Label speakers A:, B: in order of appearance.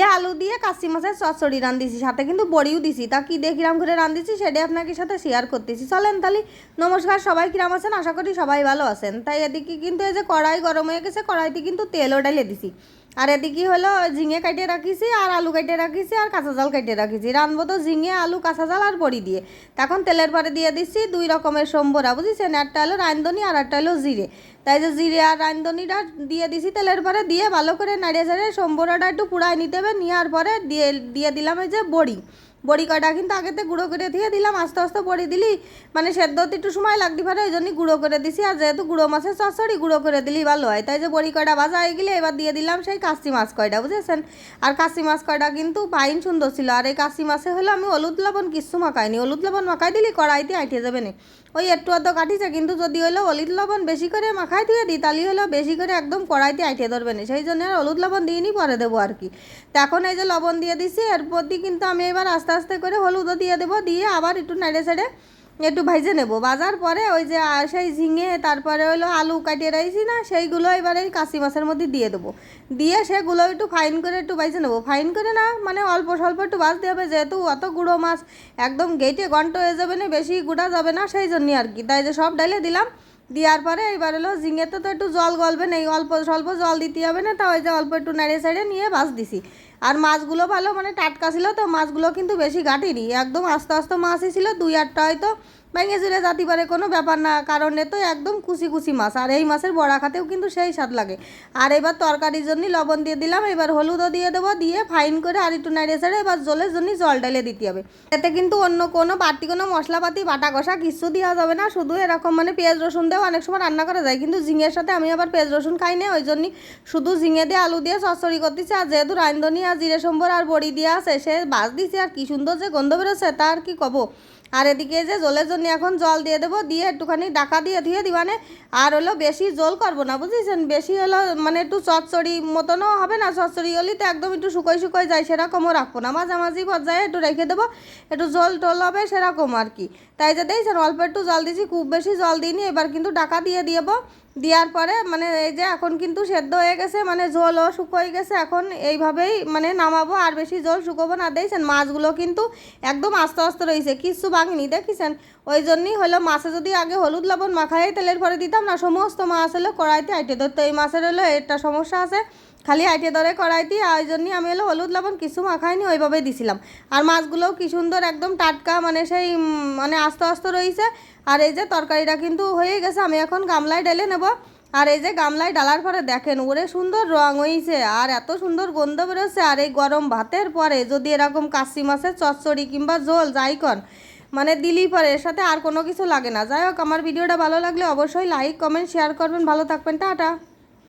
A: দিয়ে আলু দিয়ে কাশি মাছের চচ্চড়ি রাঁধিছি, সাথে কিন্তু বড়িও দিছি। তা কী দিয়ে কিরাম করে রাঁধিছি সেটাই আপনাকে সাথে শেয়ার করতেছি। চলেন তাহলে। নমস্কার, সবাই কিরাম আছেন? আশা করি সবাই ভালো আছেন। তাই এদিকে কিন্তু এই যে কড়াই গরম হয়ে গেছে, কড়াইতে কিন্তু তেলও ঢেলে দিছি। আর এদিকে হলো ঝিঙে কাটিয়ে রাখিছি, আর আলু কাটিয়ে রাখিছি, আর কাঁচা জাল কাটিয়ে রাখিছি। রাঁধবো তো ঝিঙে, আলু, কাঁচা জাল আর বড়ি দিয়ে। তখন তেলের পরে দিয়ে দিচ্ছি 2 রকমের সম্বরা, বুঝেছেন? একটা হলো রাঁধুনি আর একটা হলো জিরে। তাই যে জিরে আর রাঁধুনিটা দিয়ে দিছি তেলের পরে, দিয়ে ভালো করে নাড়িয়ে চাড়িয়ে সম্বরাটা একটু পুড়ায় নিতে হবে। নেওয়ার পরে দিয়ে দিলাম এই যে বড়ি কটা কিন্তু আগেতে গুঁড়ো করে দিয়ে দিলাম। আস্তে আস্তে বড়ি দিলি মানে সেদ্ধ হতে একটু সময় লাগতে পারে, ওই জন্যই গুঁড়ো করে দিছি। আর যেহেতু গুঁড়ো মাছের চচ্চড়ি গুঁড়ো করে দিলেই ভালো হয়। তাই যে বড়ি কয়টা ভাজা হয়ে গেলে এবার দিয়ে দিলাম সেই কাশি মাছ কয়টা, বুঝেছেন? আর কাশি মাছ কয়টা কিন্তু ফাইন সুন্দর ছিল। আর এই কাশি মাছে হলো আমি হলুদ লবণ কিচ্ছু মাখাইনি। হলুদ লবণ মাখাই দিলি কড়াইতে আইটে যাবে না। ওই একটু আধ কাটিছে, কিন্তু যদি হলো হলুদ লবণ বেশি করে মাখাই দিয়ে দিই তাহলে হলো বেশি করে একদম কড়াইতে আইটে ধরবে না। সেই জন্য আর হলুদ লবণ দিইনি, পরে দেবো আর কি। তো এখন এই যে লবণ দিয়ে দিছি, এরপর দিয়ে কিন্তু আমি এবার আস্তে আস্তে করে হলুদও দিয়ে দেবো, দিয়ে আবার একটু নেড়ে ছেড়ে একটু ভাজে নেবো। ভাজার পরে ওই যে সেই ঝিঙে তারপরে হলো আলু কাটিয়ে রাখছি না, সেইগুলো এবার এই কাশি মাছের মধ্যে দিয়ে দেবো। দিয়ে সেগুলো একটু ফাইন করে একটু ভাজে নেবো। ফাইন করে না মানে অল্প স্বল্প একটু ভাজতে হবে, যেহেতু অত গুঁড়ো মাছ একদম গেটে গন্ট হয়ে যাবে না, বেশি গুঁড়া যাবে না, সেই জন্যই আর কি। তাই যে সব ডালে দিলাম। দেওয়ার পরে এবার হলো ঝিঙেতে তো একটু জল গলবে না, অল্প স্বল্প জল দিতে হবে না। তা ওই যে অল্প একটু নেড়ে ছেড়ে নিয়ে ভাজ দিছি। আর মাছগুলো ভালো মানে টাটকা ছিল তো, মাছগুলো কিন্তু বেশি ঘাটিনি, একদম আস্তে আস্তে মাছই ছিল। 2-8টা হয়তো ভেঙে চুরে যাতে পারে, কোনো ব্যাপার না, কারণ এ তো একদম কুচি কুচি মাছ। আর এই মাছের বড়া খাতেও কিন্তু সেই স্বাদ লাগে। আর এবার তরকারির জন্য লবণ দিয়ে দিলাম, এবার হলুদও দিয়ে দেবো, দিয়ে ফাইন করে আর একটু নেড়ে ছেড়ে এবার জলের জন্য জল ঢেলে দিতে হবে। এতে কিন্তু অন্য কোনো বাড়তি কোনো মশলাপাতি বাটা কষা কিছু দেওয়া যাবে না, শুধু এরকম মানে পেঁয়াজ রসুন দিয়েও অনেক সময় রান্না করা যায়, কিন্তু ঝিঙের সাথে আমি আবার পেঁয়াজ রসুন খাই না, ওই জন্যই শুধু ঝিঙে দিয়ে আলু দিয়ে চচ্চড়ি করতেছি। আর যেহেতু রাঁধুনি আর জিরে সম্বর আর বড়ি দিয়ে আছে, সে বাজ দিছি, আর কি সুন্দর যে গন্ধ বেরোচ্ছে তা আর কি কব। আর এদিকে যে জলের জন্য এখন জল দিয়ে দেবো, দিয়ে একটুখানি ডাকা দিয়ে ধুয়ে দিবানে। আর হলো বেশি জল করবো না, বুঝেছেন? বেশি হলো মানে একটু চচ্চড়ি মতনও হবে না, চচ্চড়ি হলে তো একদম একটু শুকোয় যায়, সেরকমও রাখবো না, মাঝামাঝি পর্যায়ে একটু রেখে দেবো, একটু জল টল হবে সেরকম আর কি। তাই যে দেখছেন অল্প একটু জল দিয়েছি, খুব বেশি জল দিইনি। এবার কিন্তু ডাকা দিয়ে দেবো। দেওয়ার পরে মানে এই যে এখন কিন্তু সেদ্ধ হয়ে গেছে, মানে ঝোলও শুকোয় গেছে। এখন এইভাবেই মানে নামাবো, আর বেশি ঝোল শুকোবো না। দেখছেন মাছগুলো কিন্তু একদম আস্তে আস্তে রয়েছে, কিচ্ছু ভাঙিনি, দেখেছেন? ওই জন্যই হলো মাছে যদি আগে হলুদ লবণ মাখাই তেলের পরে দিতাম না, সমস্ত মাছ হলো কড়াইতে আইটে ধরতো। এই মাছের হলো একটা সমস্যা আছে, খালি আইটে ধরে কড়াইতে, ওই জন্যই আমি হলো হলুদ লবণ কিছু মাখাইনি, ওইভাবেই দিছিলাম। আর মাছগুলোও কি সুন্দর একদম টাটকা, মানে সেই মানে আস্তে আস্তে রয়েছে। আর এই যে তরকারিটা কিন্তু হয়ে গেছে, আমি এখন গামলায় ঢেলে নেব। আর এই যে গামলায় ডালার পরে দেখেন ওরে সুন্দর রং হয়েছে, আর এত সুন্দর গন্ধ বেরোচ্ছে। আর এই গরম ভাতের পরে যদি এরকম কাশি মাছের চচ্চড়ি কিংবা ঝোল যাই কন মানে দিলেই পরে, এর সাথে আর কোনো কিছু লাগে না। যাই হোক, আমার ভিডিওটা ভালো লাগলে অবশ্যই লাইক কমেন্ট শেয়ার করবেন। ভালো থাকবেন, টাটা।